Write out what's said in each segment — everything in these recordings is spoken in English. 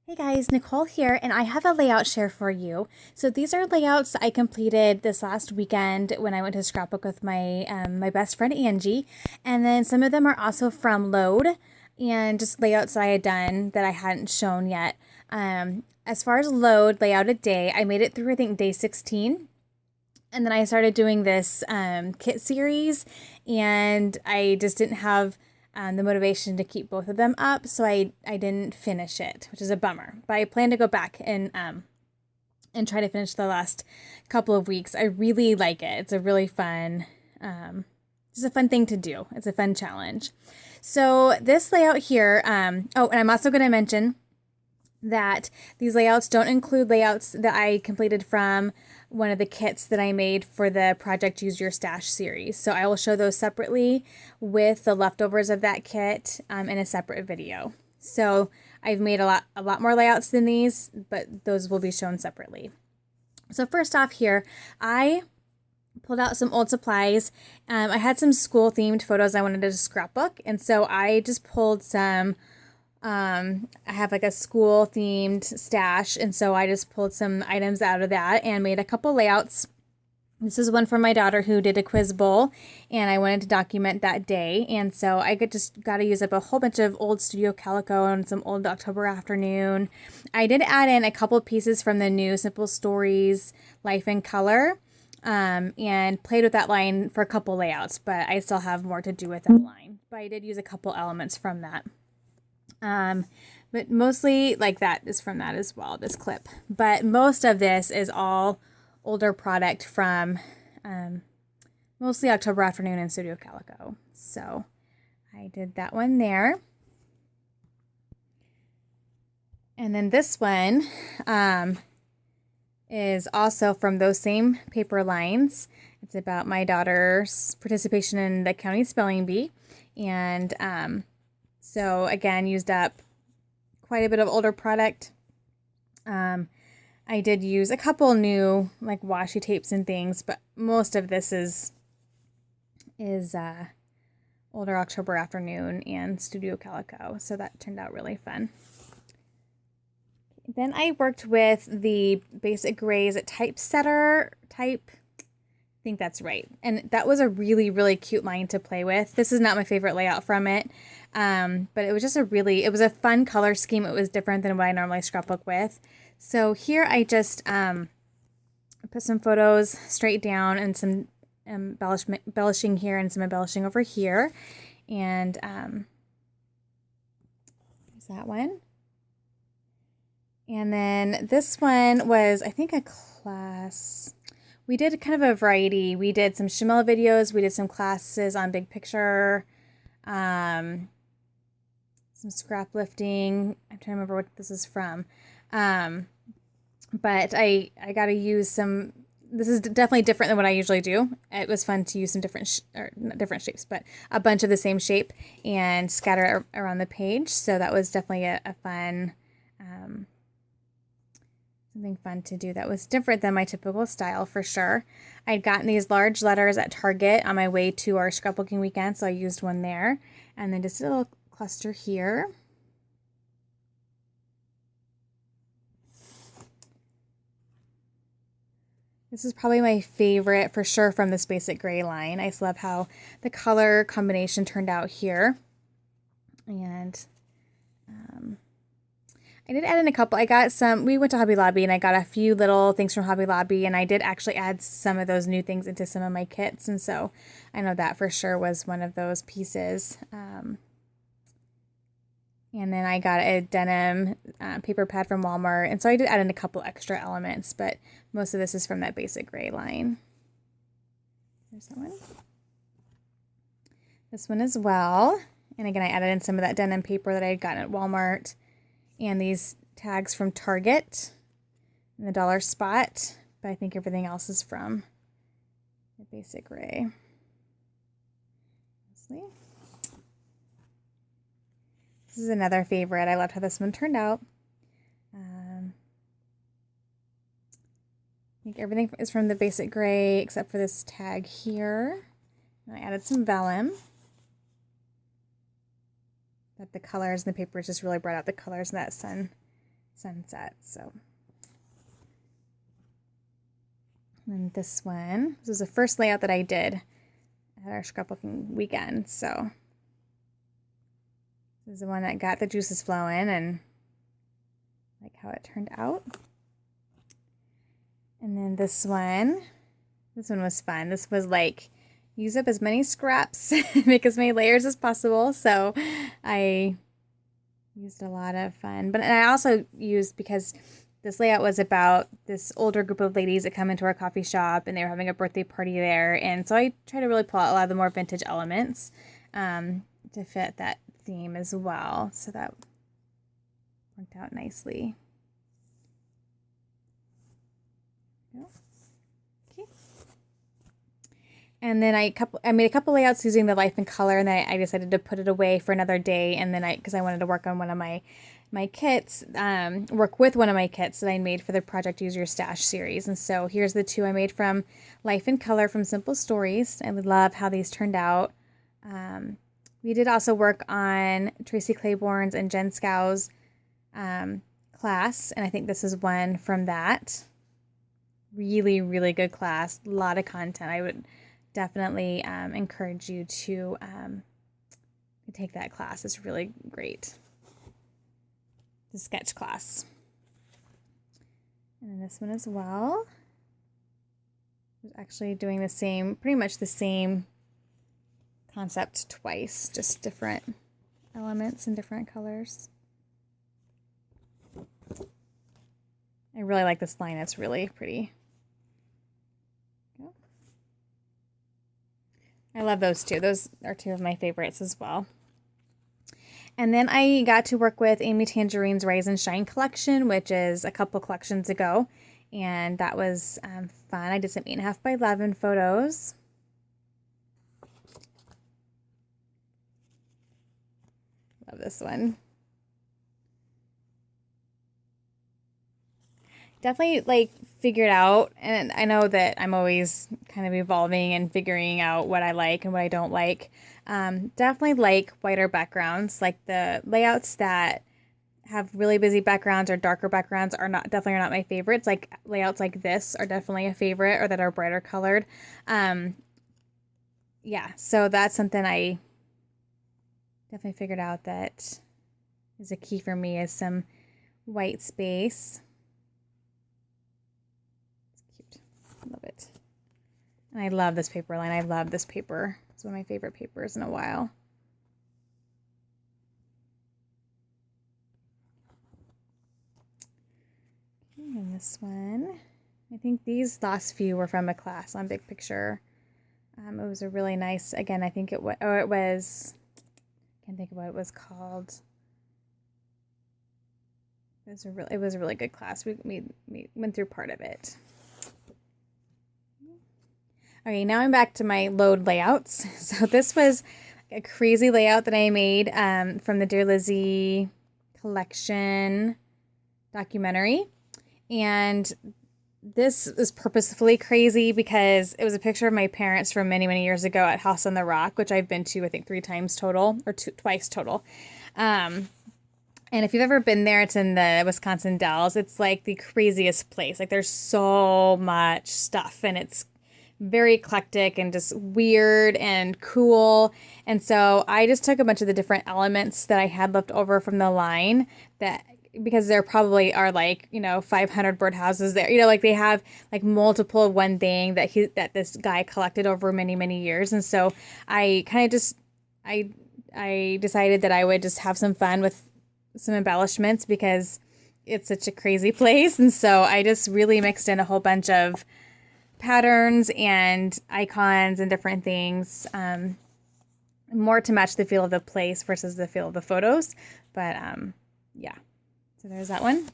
Hey guys, Nicole here, and I have a layout share for you. So these are layouts I completed this last weekend when I went to scrapbook with my best friend Angie, and then some of them are also from Load and just layouts that I had done that I hadn't shown yet. As far as Load layout a day, I made it through I think day 16. And then I started doing this kit series, and I just didn't have the motivation to keep both of them up, so I didn't finish it, which is a bummer. But I plan to go back and try to finish the last couple of weeks. I really like it. It's a really fun, it's a fun thing to do. It's a fun challenge. So this layout here, oh, and I'm also going to mention that these layouts don't include layouts that I completed from one of the kits that I made for the Project Use Your Stash series. So I will show those separately with the leftovers of that kit in a separate video. So I've made a lot more layouts than these, but those will be shown separately. So first off here, I pulled out some old supplies. I had some school themed photos I wanted to scrapbook, and so I just pulled some I have like a school themed stash, and so I just pulled some items out of that and made a couple layouts. This is one for my daughter who did a quiz bowl, and I wanted to document that day, and so I just got to use up a whole bunch of old Studio Calico and some old October Afternoon. I did add in a couple pieces from the new Simple Stories Life in Color, and played with that line for a couple layouts, but I still have more to do with that line. But I did use a couple elements from that. But mostly like that is from that as well, this clip. But most of this is all older product from mostly October Afternoon and Studio Calico. So I did that one there. And then this one is also from those same paper lines. It's about my daughter's participation in the county spelling bee. And so again, used up quite a bit of older product. I did use a couple new like washi tapes and things, but most of this is older October Afternoon and Studio Calico. So that turned out really fun. Then I worked with the Basic Grays Typesetter type. I think that's right. And that was a really, really cute line to play with. This is not my favorite layout from it. But it was just it was a fun color scheme. It was different than what I normally scrapbook with. So here I just put some photos straight down and some embellishing here and some embellishing over here. And there's that one. And then this one was, I think, a class. We did kind of a variety. We did some Shamela videos. We did some classes on big picture. Some scrap lifting. I'm trying to remember what this is from. But I got to use some. This is definitely different than what I usually do. It was fun to use some different, or not different shapes, but a bunch of the same shape and scatter it around the page. So that was definitely a fun, something fun to do that was different than my typical style for sure. I'd gotten these large letters at Target on my way to our scrapbooking weekend, so I used one there. And then just a little cluster here. This is probably my favorite for sure from this Basic Gray line. I just love how the color combination turned out here. And I did add in a couple. I got some, we went to Hobby Lobby and I got a few little things from Hobby Lobby, and I did actually add some of those new things into some of my kits. And so I know that for sure was one of those pieces. And then I got a denim paper pad from Walmart. And so I did add in a couple extra elements, but most of this is from that Basic Gray line. There's that one. This one as well. And again, I added in some of that denim paper that I had gotten at Walmart. And these tags from Target in the dollar spot. But I think everything else is from the Basic Gray. Mostly. This is another favorite. I loved how this one turned out. I think everything is from the Basic Gray except for this tag here. And I added some vellum. That the colors and the papers just really brought out the colors in that sunset. So, and this one, this was the first layout that I did at our scrapbooking weekend. So this is the one that got the juices flowing and like how it turned out. And then this one was fun. This was like, use up as many scraps, make as many layers as possible. So I used a lot of fun. But I also used, because this layout was about this older group of ladies that come into our coffee shop and they were having a birthday party there. And so I try to really pull out a lot of the more vintage elements to fit that theme as well. So that worked out nicely. Okay. And then I made a couple layouts using the Life in Color, and then I decided to put it away for another day. And then because I wanted to work on one of my kits, work with one of my kits that I made for the Project Use Your Stash series. And so here's the two I made from Life in Color from Simple Stories. I love how these turned out. We did also work on Tracy Claiborne's and Jen Skow's class, and I think this is one from that. Really, really good class. A lot of content. I would definitely encourage you to take that class. It's really great. The sketch class. And then this one as well. I was actually doing the same, pretty much the same concept twice, just different elements and different colors. I really like this line. It's really pretty. I love those two. Those are two of my favorites as well. And then I got to work with Amy Tangerine's Rise and Shine collection, which is a couple collections ago. And that was fun. I did some 8.5 by 11 photos. Love this one. Definitely like figured out, and I know that I'm always kind of evolving and figuring out what I like and what I don't like. Definitely like whiter backgrounds, like the layouts that have really busy backgrounds or darker backgrounds definitely are not my favorites. Like layouts like this are definitely a favorite, or that are brighter colored. Yeah, so that's something I definitely figured out that is a key for me, is some white space. Love it. And I love this paper line. I love this paper. It's one of my favorite papers in a while. Okay, and this one, I think these last few were from a class on Big Picture. It was a really nice, again, I think it was, I can't think of what it was called. It was a really good class. We went through part of it. Okay, now I'm back to my load layouts. So this was a crazy layout that I made from the Dear Lizzie collection documentary. And this is purposefully crazy because it was a picture of my parents from many, many years ago at House on the Rock, which I've been to, I think, 3 times total, or twice total. And if you've ever been there, it's in the Wisconsin Dells. It's like the craziest place. Like there's so much stuff, and it's very eclectic and just weird and cool. And so I just took a bunch of the different elements that I had left over from the line, that because there probably are like, 500 birdhouses there, like they have like multiple of one thing that this guy collected over many, many years. And so I kind of just, I decided that I would just have some fun with some embellishments because it's such a crazy place. And so I just really mixed in a whole bunch of patterns and icons and different things, more to match the feel of the place versus the feel of the photos. But yeah, so there's that one.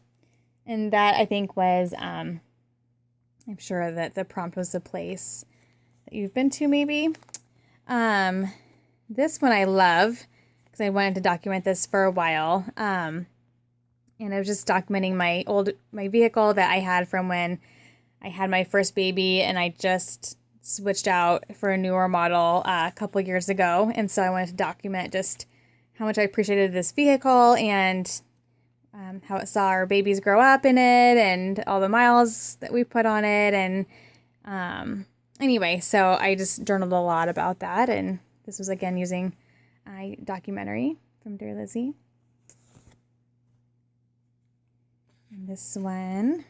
And that I think was, I'm sure that the prompt was the place that you've been to maybe. This one I love because I wanted to document this for a while. And I was just documenting my vehicle that I had from when I had my first baby, and I just switched out for a newer model a couple years ago. And so I wanted to document just how much I appreciated this vehicle and how it saw our babies grow up in it and all the miles that we put on it. And anyway, so I just journaled a lot about that. And this was again using a documentary from Dear Lizzie. And this one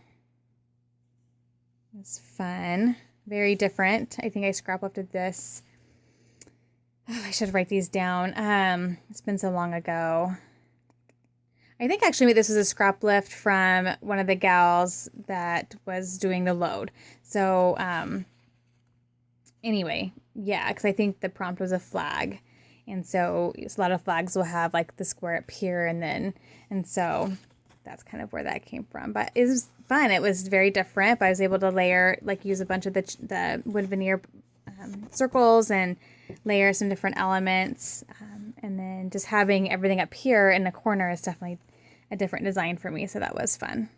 was fun, very different. I think I scraplifted this. Oh, I should write these down. It's been so long ago. I think actually this was a scrap lift from one of the gals that was doing the load. So anyway, yeah, because I think the prompt was a flag. And so a lot of flags will have like the square up here and so that's kind of where that came from. But it was fun. It was very different, but I was able to layer, like use a bunch of the wood veneer circles and layer some different elements. And then just having everything up here in the corner is definitely a different design for me. So that was fun.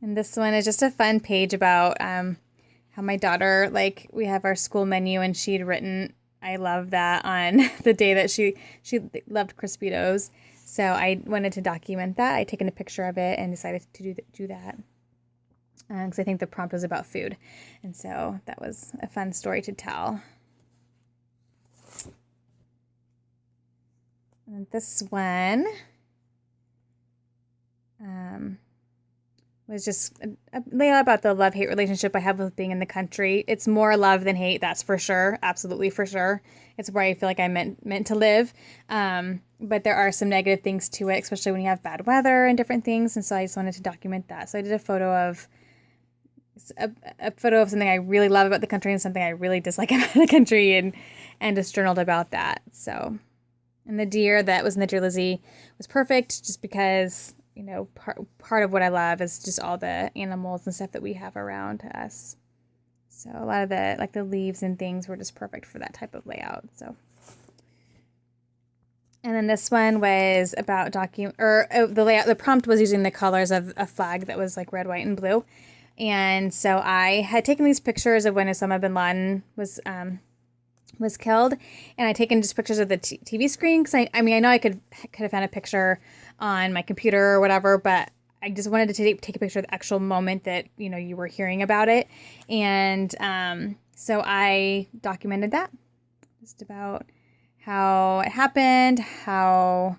And this one is just a fun page about how my daughter, like we have our school menu and she'd written, I love that on the day that she loved Crispitos. So I wanted to document that. I'd taken a picture of it and decided to do that. Because I think the prompt was about food. And so that was a fun story to tell. And this one was just a layout about the love-hate relationship I have with being in the country. It's more love than hate, that's for sure. Absolutely for sure. It's where I feel like I'm meant to live. But there are some negative things to it, especially when you have bad weather and different things. And so I just wanted to document that. So I did a photo of something I really love about the country and something I really dislike about the country and just journaled about that. So, and the deer that was in the Dear Lizzie was perfect just because, you know, part of what I love is just all the animals and stuff that we have around us. So a lot of the leaves and things were just perfect for that type of layout. So, and then this one was about the layout. The prompt was using the colors of a flag that was like red, white, and blue. And so I had taken these pictures of when Osama bin Laden was killed, and I'd taken just pictures of the TV screen because I know I could have found a picture on my computer or whatever, but I just wanted to take a picture of the actual moment that, you know, you were hearing about it. And so I documented that, just about how it happened, how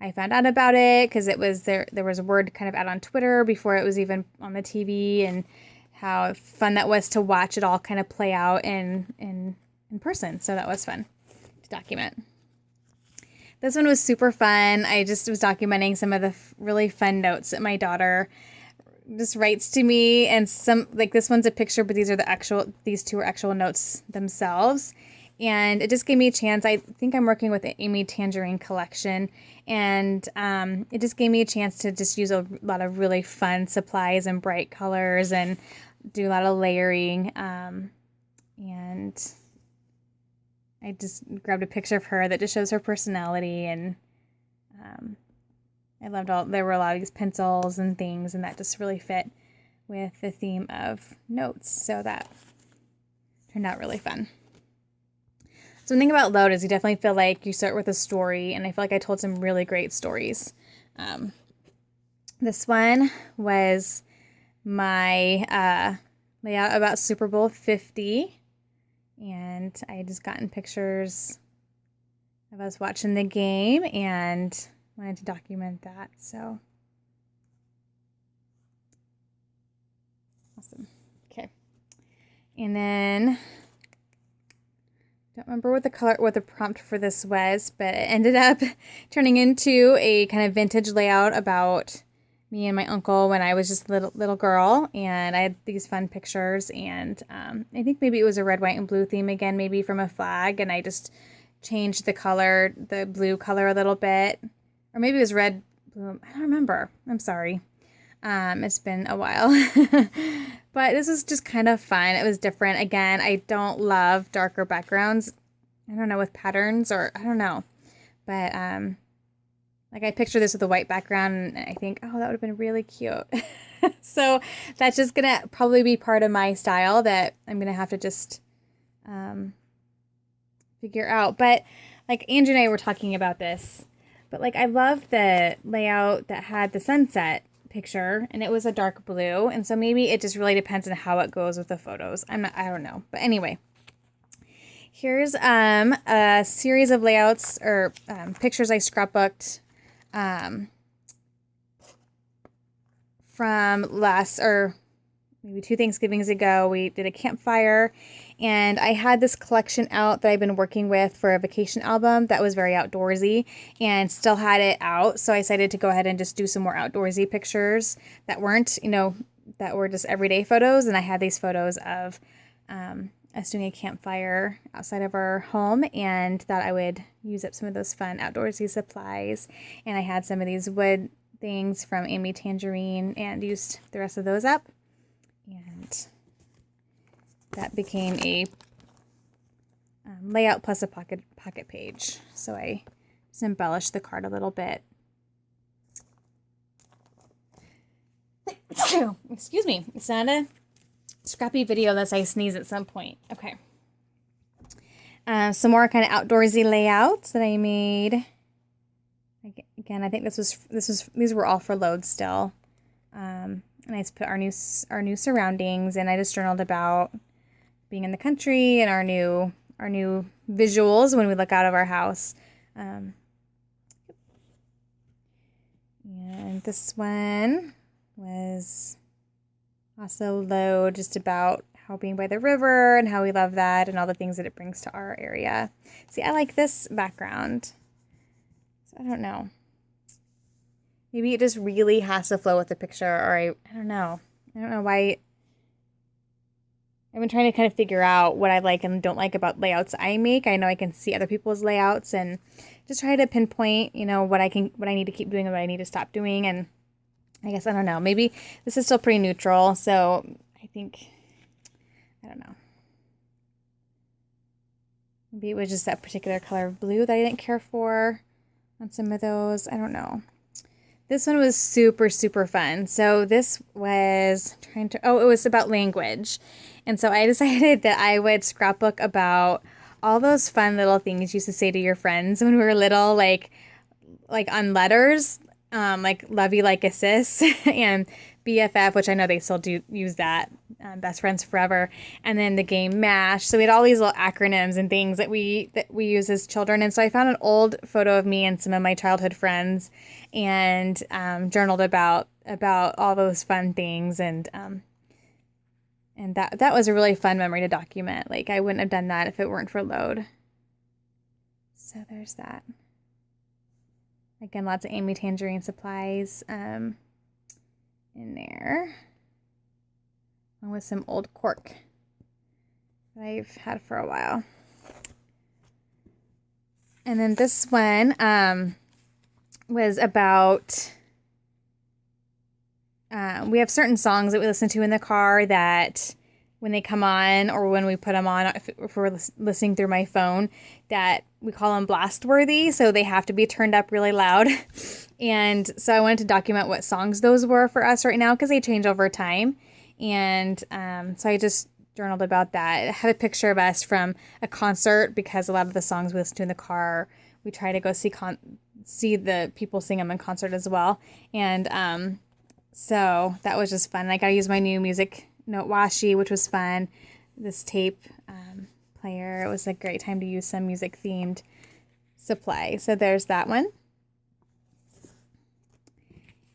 I found out about it, because it was there was a word kind of out on Twitter before it was even on the TV, and how fun that was to watch it all kind of play out in person. So that was fun to document. This one was super fun. I just was documenting some of the really fun notes that my daughter just writes to me, and some, like this one's a picture, but these two are actual notes themselves. And it just gave me a chance. I think I'm working with the Amy Tangerine collection, and it just gave me a chance to just use a lot of really fun supplies and bright colors and do a lot of layering. And I just grabbed a picture of her that just shows her personality, and I loved there were a lot of these pencils and things, and that just really fit with the theme of notes. So that turned out really fun. So the thing about Load is you definitely feel like you start with a story, and I feel like I told some really great stories. This one was my layout about Super Bowl 50, and I had just gotten pictures of us watching the game and wanted to document that. So awesome. Okay. And then don't remember what the prompt for this was, but it ended up turning into a kind of vintage layout about me and my uncle when I was just a little girl, and I had these fun pictures, and I think maybe it was a red, white, and blue theme again, maybe from a flag, and I just changed the blue color a little bit, or maybe it was red, blue, I don't remember. I'm sorry. It's been a while. But this was just kind of fun. It was different. Again, I don't love darker backgrounds. I don't know, with patterns, or I don't know. But like I picture this with a white background, and I think, oh, that would have been really cute. So that's just going to probably be part of my style that I'm going to have to just figure out. But like Angie and I were talking about this But like I love the layout that had the sunset picture and it was a dark blue. And so maybe it just really depends on how it goes with the photos. I don't know. But anyway, here's a series of layouts or pictures I scrapbooked from maybe 2 Thanksgivings ago. We did a campfire and I had this collection out that I've been working with for a vacation album that was very outdoorsy and still had it out. So I decided to go ahead and just do some more outdoorsy pictures that weren't, that were just everyday photos. And I had these photos of us doing a campfire outside of our home and thought I would use up some of those fun outdoorsy supplies. And I had some of these wood things from Amy Tangerine and used the rest of those up. And that became a layout plus a pocket page. So I just embellished the card a little bit. Excuse me. It's not a scrappy video unless I sneeze at some point. Okay. Some more kind of outdoorsy layouts that I made. Again, I think these were all for load still. And I just put our new surroundings, and I just journaled about being in the country and our new visuals when we look out of our house. And this one was also load, just about how being by the river and how we love that and all the things that it brings to our area. See, I like this background. So I don't know. Maybe it just really has to flow with the picture, or I don't know. I don't know why. I've been trying to kind of figure out what I like and don't like about layouts I make. I know I can see other people's layouts and just try to pinpoint, what I need to keep doing and what I need to stop doing. And I guess, I don't know, maybe this is still pretty neutral. So I don't know. Maybe it was just that particular color of blue that I didn't care for on some of those. I don't know. This one was super, super fun. So this was it was about language. And so I decided that I would scrapbook about all those fun little things you used to say to your friends when we were little, like on letters, like love you like a sis and BFF, which I know they still do use that, best friends forever. And then the game MASH. So we had all these little acronyms and things that we use as children. And so I found an old photo of me and some of my childhood friends and journaled about all those fun things. And that was a really fun memory to document. Like I wouldn't have done that if it weren't for load. So there's that. Again, lots of Amy Tangerine supplies in there. Along with some old cork that I've had for a while. And then this one was about, we have certain songs that we listen to in the car that when they come on or when we put them on, if we're listening through my phone, that we call them blast worthy. So they have to be turned up really loud. And so I wanted to document what songs those were for us right now because they change over time. And so I just journaled about that. I have a picture of us from a concert because a lot of the songs we listen to in the car, we try to go see the people sing them in concert as well. And so that was just fun. I got to use my new music note washi, which was fun. This tape player. It was a great time to use some music themed supply. So there's that one.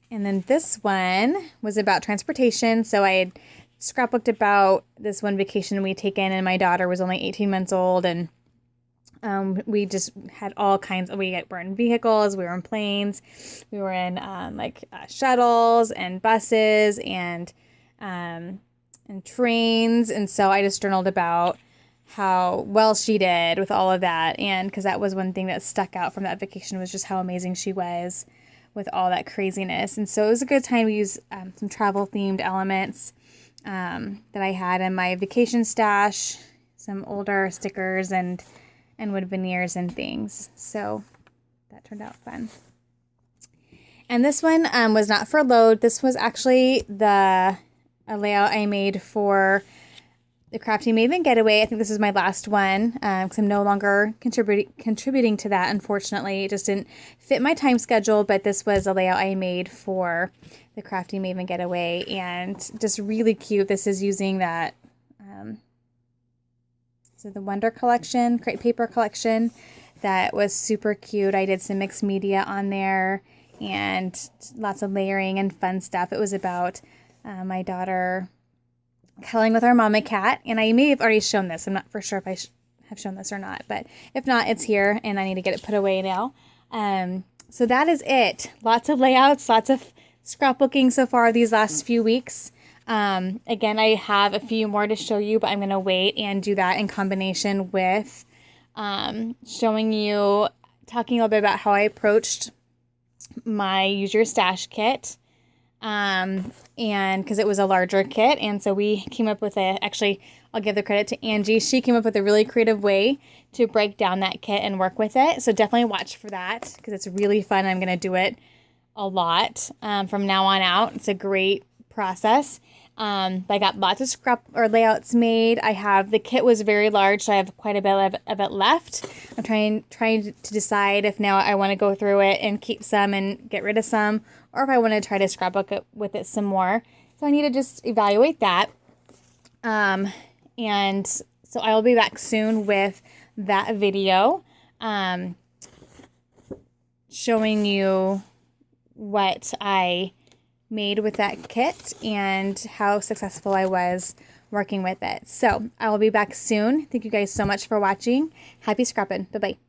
And then this one was about transportation. So I had scrapbooked about this one vacation we'd taken, and my daughter was only 18 months old, and we just had all kinds of, were in vehicles, we were in planes, we were in shuttles and buses and trains. And so I just journaled about how well she did with all of that. And because that was one thing that stuck out from that vacation was just how amazing she was with all that craziness. And so it was a good time to use some travel themed elements that I had in my vacation stash, some older stickers and wood veneers and things. So that turned out fun. And this one was not for load. This was actually a layout I made for the Crafty Maven Getaway. I think this is my last one because I'm no longer contributing to that, unfortunately. It just didn't fit my time schedule, but this was a layout I made for the Crafty Maven Getaway, and just really cute. This is using that, so the Wonder Collection, Crepe Paper Collection. That was super cute. I did some mixed media on there and lots of layering and fun stuff. It was about my daughter cuddling with our mama cat, and I may have already shown this. I'm not for sure if I have shown this or not, but if not, it's here, and I need to get it put away now. So that is it. Lots of layouts, lots of scrapbooking so far these last few weeks. Again, I have a few more to show you, but I'm going to wait and do that in combination with showing you, talking a little bit about how I approached my Use Your Stash kit. And because it was a larger kit, and so we came up with actually, I'll give the credit to Angie. She came up with a really creative way to break down that kit and work with it. So definitely watch for that because it's really fun. I'm going to do it a lot from now on out. It's a great process. I got lots of scrap or layouts made. The kit was very large, so I have quite a bit of it left. I'm trying to decide if now I want to go through it and keep some and get rid of some, or if I want to try to scrapbook it with it some more. So I need to just evaluate that. And so I will be back soon with that video, showing you what I made with that kit and how successful I was working with it. So I will be back soon. Thank you guys so much for watching. Happy scrapping. Bye-bye.